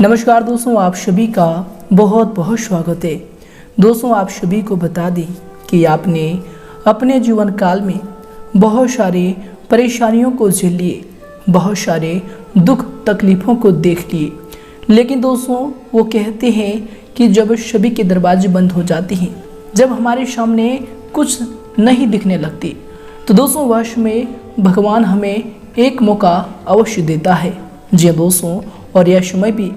नमस्कार दोस्तों, आप सभी का बहुत बहुत स्वागत है। दोस्तों, आप सभी को बता दें कि आपने अपने जीवन काल में बहुत सारे परेशानियों को झेल लिए, बहुत सारे दुख तकलीफ़ों को देख लिए, लेकिन दोस्तों वो कहते हैं कि जब सभी के दरवाजे बंद हो जाते हैं, जब हमारे सामने कुछ नहीं दिखने लगती, तो दोस्तों वश में भगवान हमें एक मौका अवश्य देता है। जी दोस्तों, और यह समय भी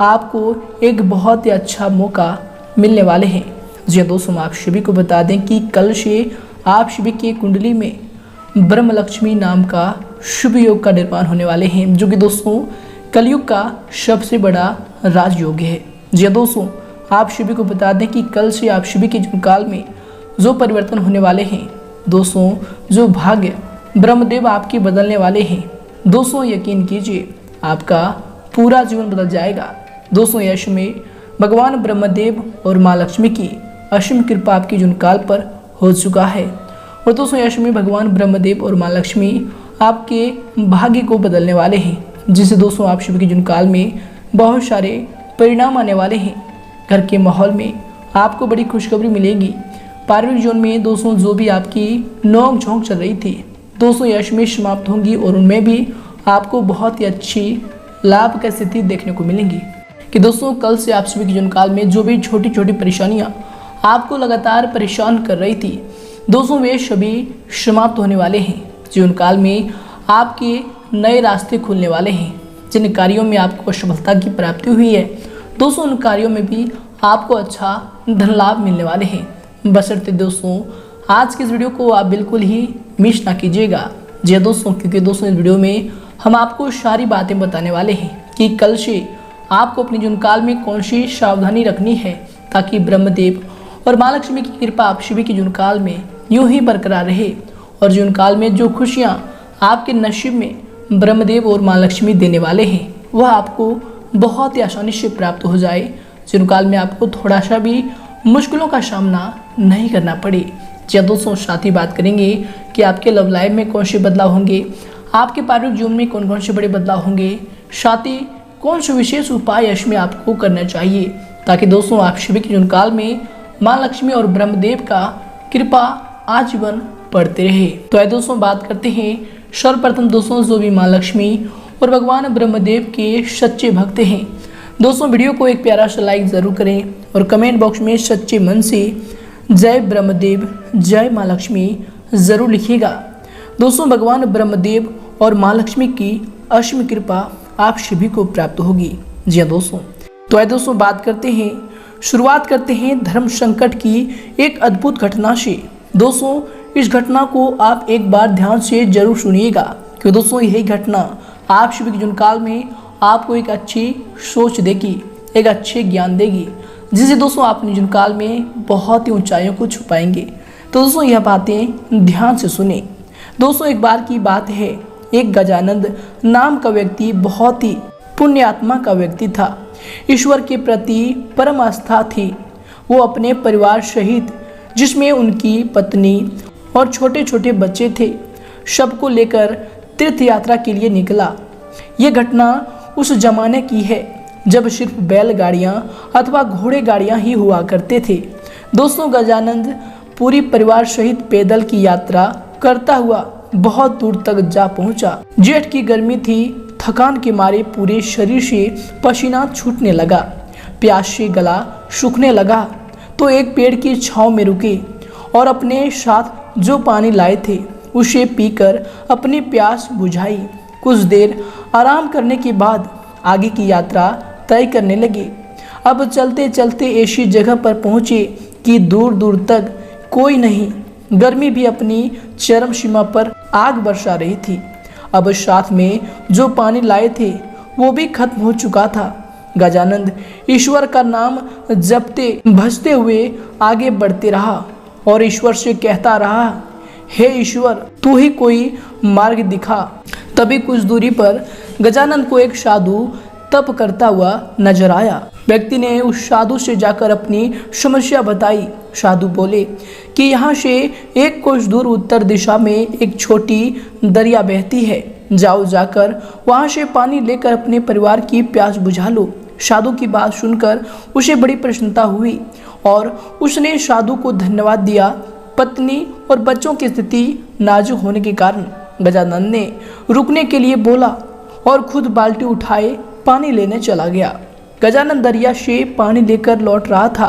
आपको एक बहुत ही अच्छा मौका मिलने वाले हैं। जी दोस्तों, आप सभी को बता दें कि कल से आप सभी की कुंडली में ब्रह्म लक्ष्मी नाम का शुभ योग का निर्माण होने वाले हैं, जो कि दोस्तों कलयुग का सबसे बड़ा राजयोग है। जी दोस्तों, आप सभी को बता दें कि कल से आप सभी के जीवन काल में जो परिवर्तन होने वाले हैं, दोस्तों जो भाग्य ब्रह्मदेव आपके बदलने वाले हैं, दोस्तों यकीन कीजिए आपका पूरा जीवन बदल जाएगा। दोस्तों यश में भगवान ब्रह्मदेव और माँ लक्ष्मी की असीम कृपा आपके जीवन काल पर हो चुका है। और दोस्तों यश में भगवान ब्रह्मदेव और माँ लक्ष्मी आपके भाग्य को बदलने वाले हैं, जिससे दोस्तों आप सभी के जीवन काल में बहुत सारे परिणाम आने वाले हैं। घर के माहौल में आपको बड़ी खुशखबरी मिलेगी। पारिवारिक जीवन में दोस्तों जो भी आपकी नोक झोंक चल रही थी, दोस्तों यश में समाप्त होंगी और उनमें भी आपको बहुत ही अच्छी लाभ की स्थिति देखने को मिलेंगी। कि दोस्तों कल से आप सभी के जीवन काल में जो भी छोटी छोटी परेशानियां आपको लगातार परेशान कर रही थी, दोस्तों वे सभी समाप्त होने वाले हैं। जीवन काल में आपके नए रास्ते खुलने वाले हैं। जिन कार्यों में आपको सफलता की प्राप्ति हुई है, दोस्तों उन कार्यों में भी आपको अच्छा धन लाभ मिलने वाले हैं। बशर्ते दोस्तों आज के इस वीडियो को आप बिल्कुल ही मिस ना कीजिएगा। जी दोस्तों, क्योंकि दोस्तों इस वीडियो में हम आपको सारी बातें बताने वाले हैं कि कल से आपको अपने जीवन काल में कौन सी सावधानी रखनी है, ताकि ब्रह्मदेव और माँ लक्ष्मी की कृपा आप सभी के जीवन काल में यूं ही बरकरार रहे और जीवन काल में जो खुशियाँ आपके नसीब में ब्रह्मदेव और माँ लक्ष्मी देने वाले हैं, वह आपको बहुत ही आसानी से प्राप्त हो जाए। जीवन काल में आपको थोड़ा सा भी मुश्किलों का सामना नहीं करना पड़े। जी दोस्तों, साथ ही बात करेंगे कि आपके लव लाइफ में कौन से बदलाव होंगे, आपके पारिवारिक जीवन में कौन कौन से बड़े बदलाव होंगे, साथ ही कौन से विशेष उपाय इसमें आपको करना चाहिए, ताकि दोस्तों आप सभी के जीवन काल में माँ लक्ष्मी और ब्रह्मदेव का कृपा आजीवन बढ़ते रहे। तो दोस्तों बात करते हैं सर्वप्रथम दोस्तों जो भी माँ लक्ष्मी और भगवान ब्रह्मदेव के सच्चे भक्त हैं, दोस्तों वीडियो को एक प्यारा सा लाइक ज़रूर करें और कमेंट बॉक्स में सच्चे मन से जय ब्रह्मदेव जय माँ लक्ष्मी ज़रूर लिखिएगा। दोस्तों भगवान ब्रह्मदेव और माँ लक्ष्मी की असीम कृपा आप सभी को प्राप्त होगी। जी हाँ दोस्तों, तो दोस्तों बात करते हैं, शुरुआत करते हैं धर्म संकट की एक अद्भुत घटना से। दोस्तों इस घटना को आप एक बार ध्यान से जरूर सुनिएगा, क्योंकि दोस्तों यही घटना आप सभी के जीवन काल में आपको एक अच्छी सोच देगी, एक अच्छे ज्ञान देगी, जिससे दोस्तों आप अपने जीवन काल में बहुत ही ऊंचाइयों को छू पाएंगे। तो दोस्तों यह बातें ध्यान से सुने। दोस्तों एक बार की बात है, एक गजानंद नाम का व्यक्ति बहुत ही पुण्य आत्मा का व्यक्ति था। ईश्वर के प्रति परम आस्था थी। वो अपने परिवार सहित, जिसमें उनकी पत्नी और छोटे छोटे बच्चे थे, सबको लेकर तीर्थ यात्रा के लिए निकला। ये घटना उस जमाने की है जब सिर्फ बैलगाड़ियाँ अथवा घोड़े गाड़ियाँ ही हुआ करते थे। दोस्तों गजानंद पूरी परिवार सहित पैदल की यात्रा करता हुआ बहुत दूर तक जा पहुंचा। जेठ की गर्मी थी, थकान के मारे पूरे शरीर से पसीना छूटने लगा, प्यास से गला सूखने लगा। तो एक पेड़ की छांव में रुके और अपने साथ जो पानी लाए थे उसे पीकर अपनी प्यास बुझाई। कुछ देर आराम करने के बाद आगे की यात्रा तय करने लगे। अब चलते चलते ऐसी जगह पर पहुँचे कि दूर दूर तक कोई नहीं। गर्मी भी अपनी चरम सीमा पर आग बरसा रही थी। अब साथ में जो पानी लाए थे वो भी खत्म हो चुका था। गजानंद ईश्वर का नाम जपते भजते हुए आगे बढ़ते रहा और ईश्वर से कहता रहा, हे ईश्वर तू ही कोई मार्ग दिखा। तभी कुछ दूरी पर गजानंद को एक साधु तप करता हुआ नजर आया। व्यक्ति ने उस साधु से जाकर अपनी समस्या बताई। साधु बोले कि यहाँ से एक कोस दूर उत्तर दिशा में एक छोटी दरिया बहती है, जाओ जाकर वहाँ से पानी लेकर अपने परिवार की प्यास बुझा लो। साधु की बात सुनकर उसे बड़ी प्रसन्नता हुई और उसने साधु को धन्यवाद दिया। पत्नी और बच्चों की स्थिति नाजुक होने के कारण गजानन ने रुकने के लिए बोला और खुद बाल्टी उठाए पानी लेने चला गया। गजानन दरिया से पानी लेकर लौट रहा था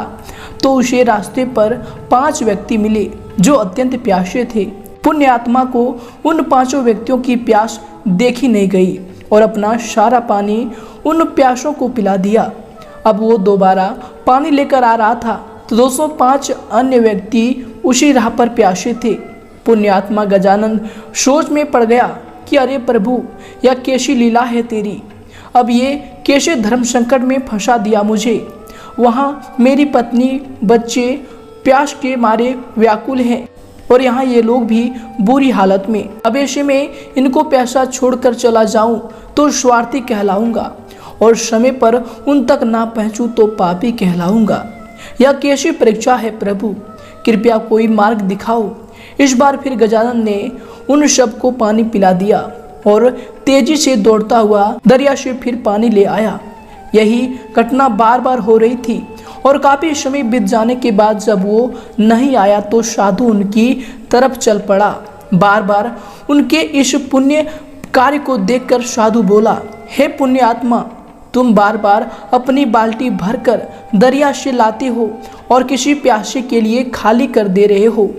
तो उसे रास्ते पर 5 व्यक्ति मिले जो अत्यंत प्यासे थे। पुण्य आत्मा को उन 5 व्यक्तियों की प्यास देखी नहीं गई और अपना सारा पानी उन प्यासों को पिला दिया। अब वो दोबारा पानी लेकर आ रहा था तो 205 अन्य व्यक्ति उसी राह पर प्यासे थे। पुण्यात्मा गजानन सोच में पड़ गया कि अरे प्रभु, यह कैसी लीला है तेरी। अब ये कैसे धर्म संकट में फंसा दिया मुझे। वहाँ मेरी पत्नी बच्चे प्यास के मारे व्याकुल हैं और यहाँ ये लोग भी बुरी हालत में। अब ऐसे में इनको पैसा छोड़कर चला जाऊं तो स्वार्थी कहलाऊंगा और समय पर उन तक ना पहुंचूं तो पापी कहलाऊंगा। यह कैसी परीक्षा है प्रभु, कृपया कोई मार्ग दिखाओ। इस बार फिर गजानन ने उन सबको पानी पिला दिया और तेजी से दौड़ता हुआ दरिया से फिर पानी ले आया। यही घटना बार बार हो रही थी और काफी समय बीत जाने के बाद जब वो नहीं आया तो साधु उनकी तरफ चल पड़ा। बार बार उनके इस पुण्य कार्य को देखकर साधु बोला, हे पुण्य आत्मा, तुम बार बार अपनी बाल्टी भरकर दरिया से लाते हो और किसी प्यासे के लिए खाली कर दे रहे हो,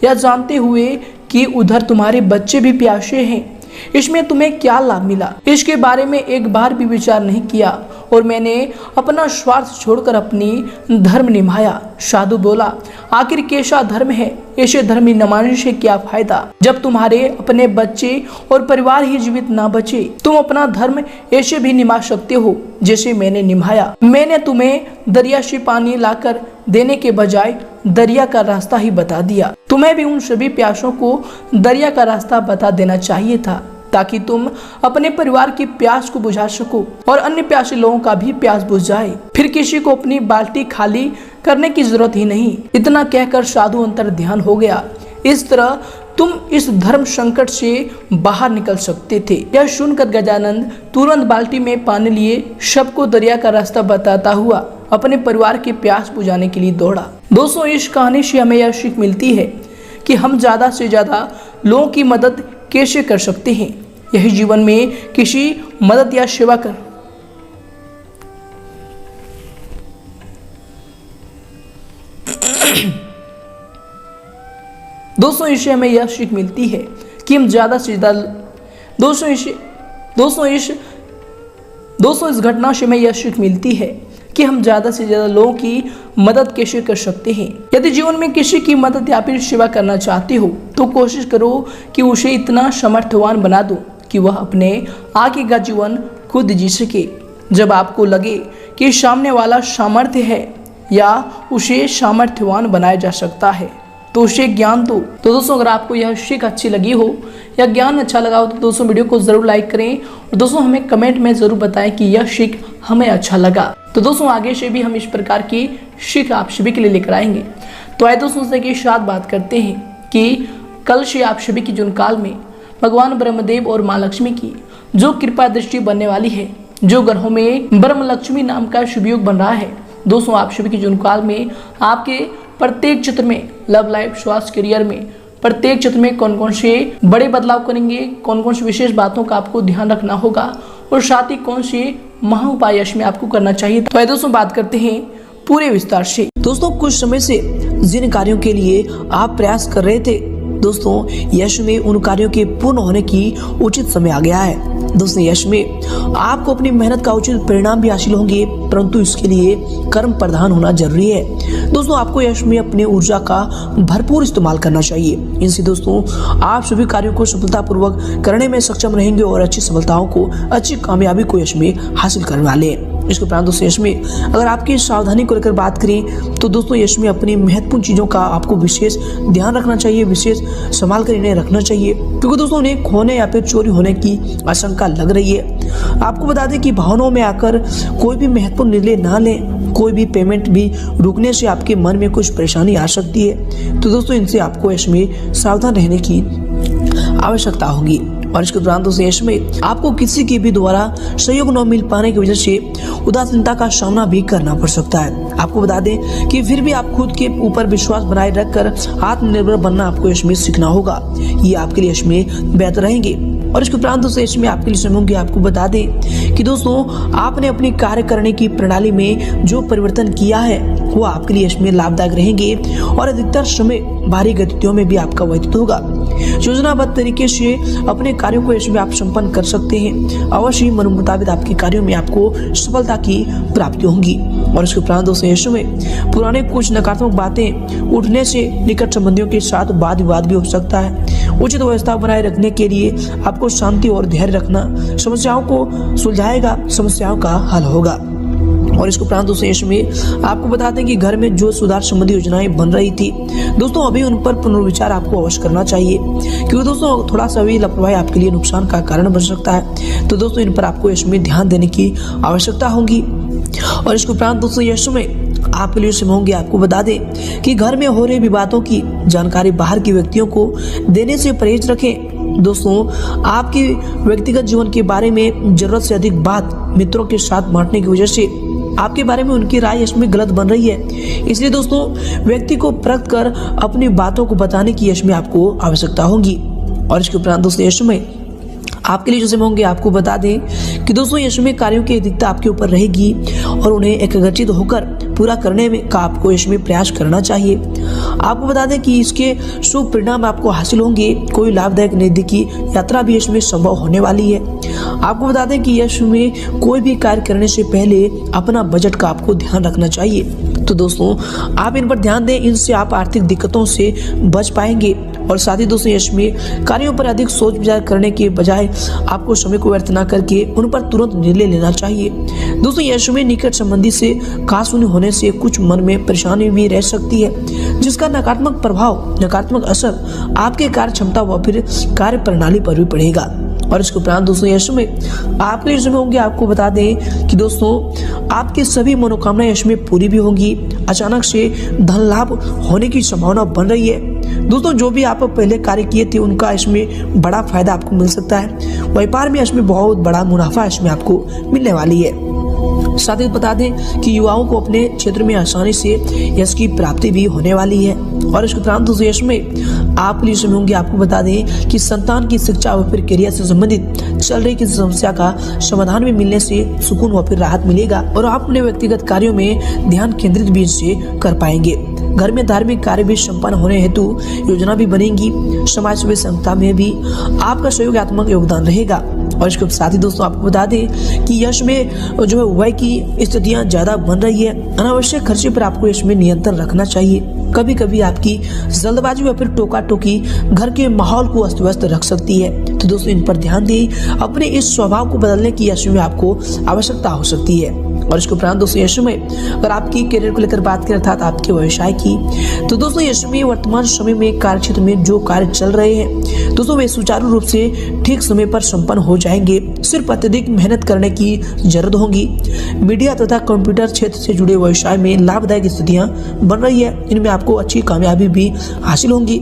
यह जानते हुए कि उधर तुम्हारे बच्चे भी प्यासे हैं। इसमें तुम्हें क्या लाभ मिला? इसके बारे में एक बार भी विचार नहीं किया और मैंने अपना स्वार्थ छोड़कर अपनी धर्म निभाया। साधु बोला, आखिर कैसा धर्म है? ऐसे धर्म न मानने से क्या फायदा जब तुम्हारे अपने बच्चे और परिवार ही जीवित ना बचे। तुम अपना धर्म ऐसे भी निभा सकते हो जैसे मैंने निभाया। मैंने तुम्हें दरिया से पानी लाकर देने के बजाय दरिया का रास्ता ही बता दिया। तुम्हें भी उन सभी प्यासों को दरिया का रास्ता बता देना चाहिए था ताकि तुम अपने परिवार की प्यास को बुझा सको और अन्य प्यासे लोगों का भी प्यास बुझ जाए। फिर किसी को अपनी बाल्टी खाली करने की जरूरत ही नहीं। इतना कहकर साधु अंतर ध्यान हो गया। इस तरह तुम इस धर्म संकट से बाहर निकल सकते थे। यह सुनकर गजानन तुरंत बाल्टी में पानी लिए सबको दरिया का रास्ता बताता हुआ अपने परिवार की प्यास बुझाने के लिए दौड़ा। दोस्तों, इस कहानी से हमें यह सीख मिलती है कि हम ज्यादा से ज्यादा लोगों की मदद कैसे कर सकते हैं। यही जीवन में किसी मदद या सेवा कर दोस्तों, इससे हमें यह सीख मिलती है कि हम ज्यादा से ज्यादा दोस्तों इस घटना से हमें यह सीख मिलती है कि हम ज्यादा से ज्यादा लोगों की मदद कैसे कर सकते हैं। यदि जीवन में किसी की मदद या फिर सेवा करना चाहते हो तो कोशिश करो कि उसे इतना समर्थवान बना दो कि वह अपने आगे का जीवन खुद जी सके। जब आपको लगे कि सामने वाला सामर्थ्य है या उसे सामर्थ्यवान बनाया जा सकता है तो उसे ज्ञान दो। तो दोस्तों, अगर आपको यह सीख अच्छी लगी हो या ज्ञान अच्छा लगा हो तो दोस्तों वीडियो को जरूर लाइक करें और दोस्तों हमें कमेंट में जरूर बताएं कि यह सीख हमें अच्छा लगा। तो दोस्तों आगे से भी हम इस प्रकार की सीख आप सभी के लिए लेकर आएंगे। तो आइए दोस्तों से के साथ बात करते हैं कि कल से आप सभी की जीवन काल में भगवान ब्रह्मदेव और माँ लक्ष्मी की जो कृपा दृष्टि बनने वाली है, जो ग्रहों में ब्रह्म लक्ष्मी नाम का शुभ योग बन रहा है। दोस्तों आप सभी की जीवन काल में आपके प्रत्येक क्षेत्र में, लव लाइफ, स्वास्थ्य, करियर में, प्रत्येक क्षेत्र में कौन कौन से बड़े बदलाव करेंगे, कौन कौन सी विशेष बातों का आपको ध्यान रखना होगा और साथ ही कौन से महा उपाय इसमें आपको करना चाहिए। तो आइए दोस्तों बात करते हैं पूरे विस्तार से। दोस्तों कुछ समय से जिन कार्यों के लिए आप प्रयास कर रहे थे, दोस्तों यश में उन कार्यों के पूर्ण होने की उचित समय आ गया है। दोस्तों यश में आपको अपनी मेहनत का उचित परिणाम भी हासिल होंगे, परंतु इसके लिए कर्म प्रधान होना जरूरी है। दोस्तों आपको यश में अपनी ऊर्जा का भरपूर इस्तेमाल करना चाहिए। इनसे दोस्तों आप सभी कार्यों को सफलतापूर्वक करने में सक्षम रहेंगे और अच्छी सफलताओं को, अच्छी कामयाबी को यश में हासिल करने वाले हैं। इसके उपरांत दोस्तों यश में अगर आपकी सावधानी को लेकर बात करें तो दोस्तों यश में अपनी महत्वपूर्ण चीजों का आपको विशेष ध्यान रखना चाहिए, विशेष संभाल कर इन्हें रखना चाहिए, क्योंकि दोस्तों उन्हें खोने या फिर चोरी होने की आशंका लग रही है। आपको बता दें कि भावनाओं में आकर कोई भी महत्वपूर्ण निर्णय ना लें, कोई भी पेमेंट भी रुकने से आपके मन में कुछ परेशानी आ सकती है। तो दोस्तों इनसे आपको यश में सावधान रहने की आवश्यकता होगी। और इसके दौरान दोस्तों यश में आपको किसी के भी द्वारा सहयोग न मिल पाने की वजह से उदासीनता का सामना भी करना पड़ सकता है। आपको बता दें कि फिर भी आप खुद के ऊपर विश्वास बनाए रखकर आत्मनिर्भर बनना आपको यश में सीखना होगा। ये आपके लिए यश में बेहतर रहेंगे। और इसके उपरांत दोस्तों यश में आपके लिए समय होंगे। आपको बता दें कि दोस्तों आपने अपनी कार्य करने की प्रणाली में जो परिवर्तन किया है वो आपके लिए यश में लाभदायक रहेंगे और अधिकतर समय भारी गतिविधियों में भी आपका व्यतीत होगा। योजनाबद्ध तरीके से अपने कार्यों को यश में आप संपन्न कर सकते हैं। अवश्य ही मन मुताबिक आपके कार्यों में आपको सफलता की प्राप्ति होगी। और इसके उपरांत दोस्तों यश में पुराने कुछ नकारात्मक बातें उठने से निकट संबंधियों के साथ वाद विवाद भी हो सकता है। उचित व्यवस्था बनाए रखने के लिए आपको शांति और धैर्य रखना समस्याओं को सुलझाएगा, समस्याओं का हल होगा। और इसके उपरांत दोस्तों यश में आपको बताते हैं कि घर में जो सुधार संबंधी योजनाएं बन रही थी दोस्तों अभी उन पर पुनर्विचार आपको अवश्य करना चाहिए, क्योंकि दोस्तों थोड़ा सा भी लापरवाही आपके लिए नुकसान का कारण बन सकता है। तो दोस्तों इन पर आपको यश में ध्यान देने की आवश्यकता होगी। और इसके उपरांत दोस्तों यश में आपके लिए समय होंगे। आपको बता दें कि घर में हो रहे विवादों की जानकारी बाहर के व्यक्तियों को देने से परहेज रखें। दोस्तों आपके व्यक्तिगत जीवन के बारे में जरूरत से अधिक बात मित्रों के साथ बांटने की वजह से आपके बारे में उनकी राय इसमें गलत बन रही है। इसलिए दोस्तों व्यक्ति को परख कर अपनी बातों को बताने की यश में आपको आवश्यकता होगी। और इसके उपरांत दोस्तों यश में आपके लिए जो समय होंगे। आपको बता दें कि दोस्तों यश में कार्यों की अधिकता आपके ऊपर रहेगी और उन्हें एकाग्रचित होकर पूरा करने में का आपको यश में प्रयास करना चाहिए। आपको बता दें कि इसके शुभ परिणाम आपको हासिल होंगे। कोई लाभदायक नजदीकी यात्रा भी इसमें संभव होने वाली है। आपको बता दें कि यश में कोई भी कार्य करने से पहले अपना बजट का आपको ध्यान रखना चाहिए। तो दोस्तों आप इन पर ध्यान दें, इनसे आप आर्थिक दिक्कतों से बच पाएंगे। और साथ ही दोस्तों यश में कार्यों पर अधिक सोच विचार करने के बजाय आपको समय को व्यर्थ न करके उन पर तुरंत निर्णय लेना चाहिए। दोस्तों यश में निकट संबंधी से खास होने से कुछ मन में परेशानी भी रह सकती है, जिसका नकारात्मक प्रभाव, नकारात्मक असर आपके कार्य क्षमता व फिर कार्य प्रणाली पर भी पड़ेगा। और इसके उपरांत दोस्तों यश में आपके लिए समय होंगे। आपको बता दें कि दोस्तों आपकी सभी मनोकामनाएं यश में पूरी भी होंगी। अचानक से धन लाभ होने की संभावना बन रही है। दोस्तों जो भी आप पहले कार्य किए थे उनका इसमें बड़ा फायदा आपको मिल सकता है। व्यापार में इसमें बहुत बड़ा मुनाफा इसमें आपको मिलने वाली है। साथ ही बता दें कि युवाओं को अपने क्षेत्र में आसानी से यश की प्राप्ति भी होने वाली है। और इसके उपरांत दोस्तों यश में आप लिए समय होंगे। आपको बता दें कि संतान की शिक्षा व फिर करियर से संबंधित चल रही किसी समस्या का समाधान भी मिलने से सुकून व फिर राहत मिलेगा और आप अपने व्यक्तिगत कार्यों में ध्यान केंद्रित भी इससे कर पाएंगे। घर में धार्मिक कार्य भी संपन्न होने हेतु योजना भी बनेगी। समाज सेवा संस्था में भी आपका सहयोगात्मक योगदान रहेगा। और इसके साथ ही दोस्तों आपको बता दें कि यश में जो है व्यय की स्थितियां ज्यादा बन रही है। अनावश्यक खर्चे पर आपको यश में नियंत्रण रखना चाहिए। कभी कभी आपकी जल्दबाजी या फिर टोका टोकी घर के माहौल को अस्त व्यस्त रख सकती है। तो दोस्तों इन पर ध्यान दें। अपने इस स्वभाव को बदलने की यश में आपको आवश्यकता हो सकती है। और इसके उपरांत दोस्तों यश में अगर आपकी करियर को लेकर बात करें अर्थात आपके व्यवसाय की, तो दोस्तों यश में वर्तमान समय में कार्य क्षेत्र में जो कार्य चल रहे हैं दोस्तों वे सुचारू रूप से ठीक समय पर संपन्न हो जाएंगे। सिर्फ अत्यधिक मेहनत करने की जरूरत होगी। मीडिया तथा कंप्यूटर क्षेत्र से जुड़े व्यवसाय में लाभदायक स्थितियां बन रही है। इनमें आपको अच्छी कामयाबी भी हासिल होंगी।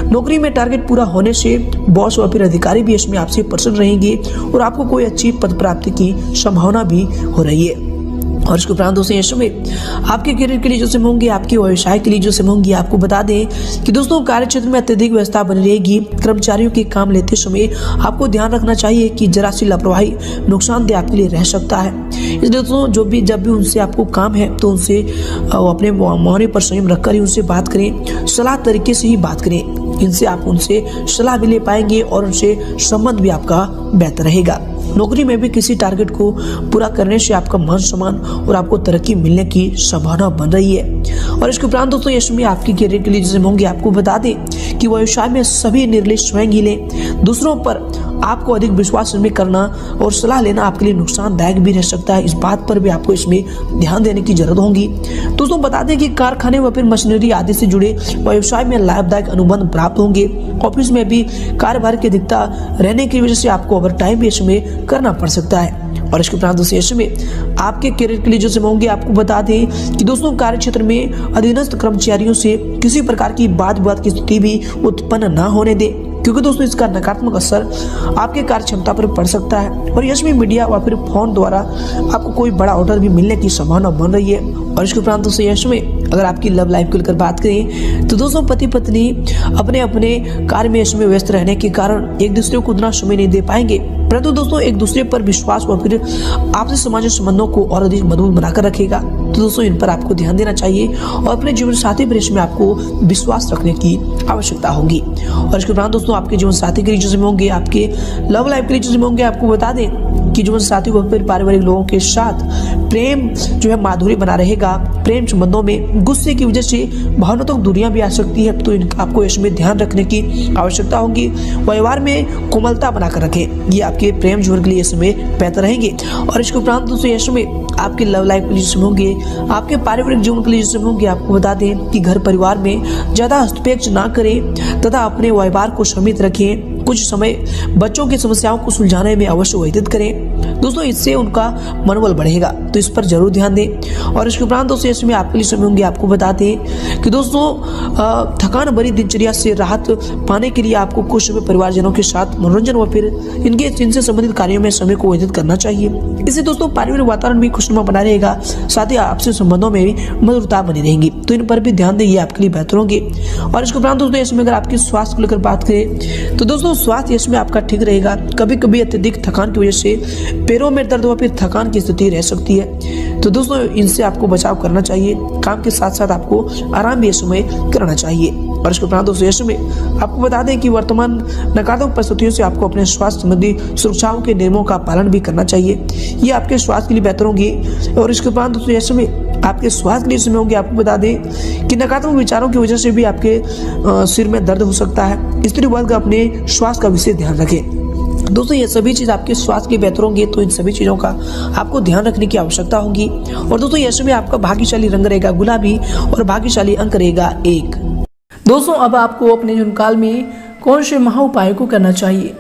नौकरी में टारगेट पूरा होने से बॉस और फिर अधिकारी भी इसमें आपसे प्रसन्न रहेंगे और आपको कोई अच्छी पद प्राप्ति की संभावना भी हो रही है। और इसके उपरांत दोस्तों यश में आपके करियर के लिए जो समय होंगे, आपके व्यवसाय के लिए जो समय होंगे, आपको बता दें कि दोस्तों कार्य क्षेत्र में अत्यधिक व्यवस्था बनी रहेगी। कर्मचारियों के काम लेते समय आपको ध्यान रखना चाहिए कि जरा सी लापरवाही नुकसानदेह आपके लिए रह सकता है। इसलिए दोस्तों जब भी उनसे आपको काम है तो उनसे अपने मौन पर संयम रखकर ही उनसे बात करें। सलाह तरीके से ही बात करें। इनसे आप उनसे सलाह भी ले पाएंगे और उनसे संबंध भी आपका बेहतर रहेगा। नौकरी में भी किसी टारगेट को पूरा करने से आपका मान सम्मान और आपको तरक्की मिलने की संभावना बन रही है। और इसके उपरांत दोस्तों यश में आपकी करियर के लिए जैसे होंगे, आपको बता दें कि व्यवसाय में सभी निर्णय स्वयं ही लें। दूसरों पर आपको अधिक विश्वास में करना और सलाह लेना आपके लिए नुकसानदायक भी रह सकता है। इस बात पर भी आपको इसमें ध्यान देने की जरूरत होगी। दोस्तों बता दें कि कारखाने व फिर मशीनरी आदि से जुड़े व्यवसाय में लाभदायक अनुबंध प्राप्त होंगे। ऑफिस में भी कार्यभार की अधिकता रहने की वजह से आपको ओवर टाइम भी इसमें करना पड़ सकता है। और इसके उपरांत दोस्तों यश में आपके करियर के लिए जो समय होंगे, आपको बता दें कि दोस्तों कार्य क्षेत्र में अधीनस्थ कर्मचारियों से किसी प्रकार की वाद विवाद की स्थिति भी उत्पन्न न होने दें। क्योंकि दोस्तों इसका नकारात्मक असर आपके कार्य क्षमता पर पड़ सकता है और यश में मीडिया व फिर फोन द्वारा आपको कोई बड़ा ऑर्डर भी मिलने की संभावना बन रही है। और इसके उपरांत दोस्तों यश में अगर आपकी लव लाइफ को लेकर बात करें तो दोस्तों पति पत्नी अपने अपने कार्य में यश में व्यस्त रहने के कारण एक दूसरे को उतना समय नहीं दे पाएंगे, परंतु दोस्तों एक दूसरे पर विश्वास व फिर आपसी सामाजिक संबंधों को और अधिक मजबूत बनाकर रखेगा। तो दोस्तों इन पर आपको ध्यान देना चाहिए और अपने जीवन साथी पर में आपको विश्वास रखने की आवश्यकता होगी। और इसके उपरांत दोस्तों आपके जीवन साथी के रिलेशनशिप में होंगे, आपके लव लाइफ के रिलेशनशिप में होंगे, आपको बता दें कि जीवन साथी व फिर पारिवारिक लोगों के साथ प्रेम जो है माधुर्य बना रहेगा। प्रेम संबंधों में गुस्से की वजह से भावनात्मक दूरियां भी आ सकती है, तो इनका आपको इसमें ध्यान रखने की आवश्यकता होगी। व्यवहार में कोमलता बनाकर रखें, ये आपके प्रेम जीवन के लिए इसमें बेहतर रहेंगे। और इसके उपरांत दोस्तों इसमें आपके लव लाइफ के लिए होंगे, आपके पारिवारिक जीवन के लिए होंगे, आपको बता दें कि घर परिवार में ज्यादा हस्तक्षेप ना करें तथा अपने व्यवहार को सीमित रखें। कुछ समय बच्चों की समस्याओं को सुलझाने में अवश्य व्यतीत करें दोस्तों, इससे उनका मनोबल बढ़ेगा, तो इस पर जरूर ध्यान दें। और इसके उपरांत दोस्तों इसमें आपके लिए समय होंगे, आपको बताते हैं कि दोस्तों थकान भरी दिनचर्या से राहत पाने के लिए आपको कुछ समय परिवारजनों के साथ मनोरंजन व फिर इनसे संबंधित कार्यों में समय को व्यतीत करना चाहिए। इससे दोस्तों पारिवारिक वातावरण भी खुशनुमा बना रहेगा, साथ ही आपसी संबंधों में भी मधुरता बनी रहेगी, तो इन पर भी ध्यान दें, ये आपके लिए बेहतर होंगे। और इसके उपरांत दोस्तों इसमें अगर आपके स्वास्थ्य को लेकर बात करें तो दोस्तों स्वास्थ्य इसमें आपका ठीक रहेगा। कभी कभी अत्यधिक थकान की वजह से पैरों में दर्द व फिर थकान की स्थिति रह सकती है, तो दोस्तों इनसे आपको बचाव करना चाहिए। काम के साथ साथ आपको आराम भी इस समय करना चाहिए। और इसके उपरांत दोस्तों इसमें आपको बता दें कि वर्तमान नकारात्मक परिस्थितियों से आपको अपने स्वास्थ्य संबंधी सुरक्षाओं के नियमों का पालन भी करना चाहिए, ये आपके स्वास्थ्य के लिए बेहतर होंगे। और इसके उपरांत दोस्तों इसमें आपके स्वास्थ्य के लिए समय होंगे, आपको बता दें कि नकारात्मक विचारों की वजह से भी आपके सिर में दर्द हो सकता है। स्त्री वर्ग अपने स्वास्थ्य का विशेष ध्यान रखें दोस्तों, ये सभी चीज़ आपके स्वास्थ्य के लिए बेहतर होंगे, तो इन सभी चीज़ों का आपको ध्यान रखने की आवश्यकता होगी। और दोस्तों यश में आपका भाग्यशाली रंग रहेगा गुलाबी और भाग्यशाली अंक रहेगा 1। दोस्तों अब आपको अपने जीवन काल में कौन से महा उपायों को करना चाहिए।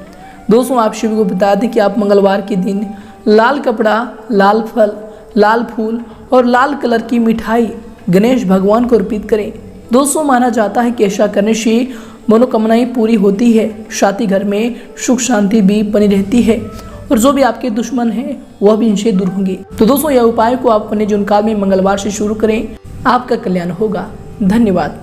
दोस्तों आप सभी को बता दें कि आप मंगलवार के दिन लाल कपड़ा, लाल फल, लाल फूल और लाल कलर की मिठाई गणेश भगवान को अर्पित करें। दोस्तों माना जाता है कि ऐसा करने से मनोकामनाएं पूरी होती है, साथ ही घर में सुख शांति भी बनी रहती है और जो भी आपके दुश्मन हैं वह भी इनसे दूर होंगे। तो दोस्तों यह उपाय को आप अपने जीवन काल में मंगलवार से शुरू करें, आपका कल्याण होगा। धन्यवाद।